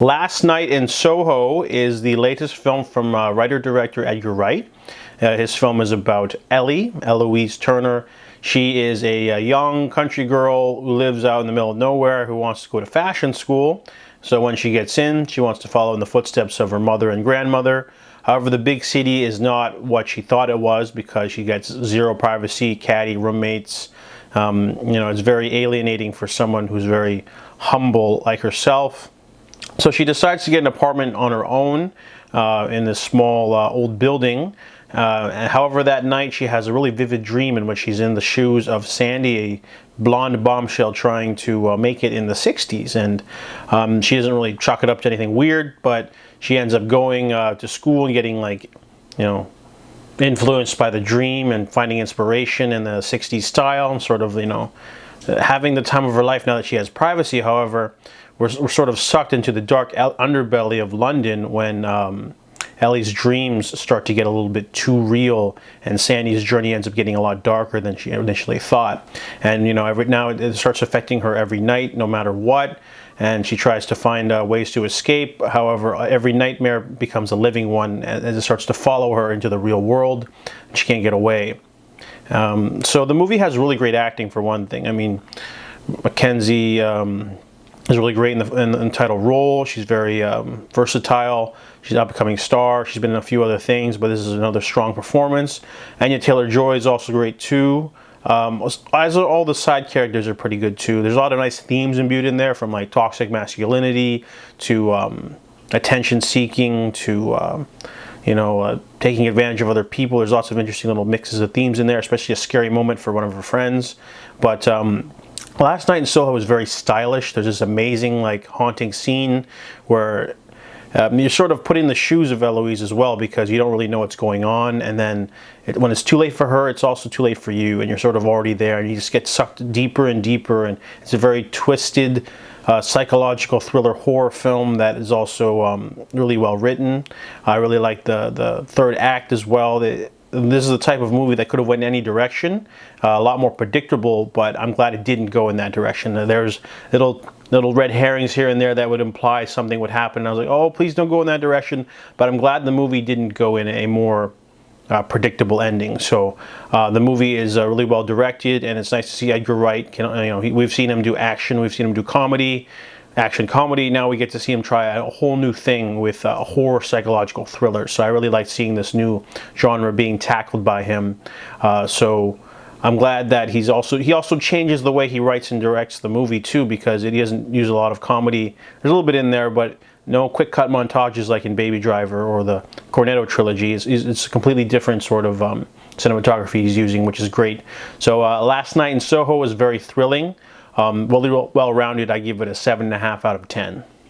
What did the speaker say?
Last Night in Soho is the latest film from writer-director Edgar Wright. His film is about Ellie, Eloise Turner. She is a young country girl who lives out in the middle of nowhere who wants to go to fashion school. So when she gets in, she wants to follow in the footsteps of her mother and grandmother. However, the big city is not what she thought it was because she gets zero privacy, catty roommates. It's very alienating for someone who's very humble like herself. So she decides to get an apartment on her own in this small old building. However, that night she has a really vivid dream in which she's in the shoes of Sandy, a blonde bombshell trying to make it in the 60s. And she doesn't really chalk it up to anything weird, but she ends up going to school and getting, influenced by the dream and finding inspiration in the 60s style and sort of, having the time of her life now that she has privacy. However, we're sort of sucked into the dark underbelly of London when Ellie's dreams start to get a little bit too real, and Sandy's journey ends up getting a lot darker than she initially thought. And now it starts affecting her every night, no matter what. And she tries to find ways to escape. However, every nightmare becomes a living one as it starts to follow her into the real world. She can't get away. So the movie has really great acting, for one thing. I mean, Mackenzie is really great in the title role. She's very versatile. She's an up-and-coming star. She's been in a few other things, but this is another strong performance. Anya Taylor-Joy is also great too. As all the side characters are pretty good too. There's a lot of nice themes imbued in there, from like toxic masculinity to attention-seeking to taking advantage of other people. There's lots of interesting little mixes of themes in there, especially a scary moment for one of her friends. But Last Night in Soho was very stylish. There's this amazing, haunting scene where you're sort of put in the shoes of Eloise as well, because you don't really know what's going on. And then when it's too late for her, it's also too late for you, and you're sort of already there, and you just get sucked deeper and deeper. And it's a very twisted psychological thriller horror film that is also really well written. I really like the third act as well. This is the type of movie that could have went in any direction, a lot more predictable, but I'm glad it didn't go in that direction. There's little red herrings here and there that would imply something would happen. I was like, oh, please don't go in that direction. But I'm glad the movie didn't go in a more predictable ending. So the movie is really well directed, and it's nice to see Edgar Wright. We've seen him do action, we've seen him do comedy. Action comedy. Now we get to see him try a whole new thing with a horror psychological thriller. So I really like seeing this new genre being tackled by him. So I'm glad that he also changes the way he writes and directs the movie too, because he doesn't use a lot of comedy. There's a little bit in there, but no quick cut montages like in Baby Driver or the Cornetto trilogy. It's a completely different sort of cinematography he's using, which is great. So Last Night in Soho was very thrilling. Really well-rounded. I give it a 7.5 out of 10.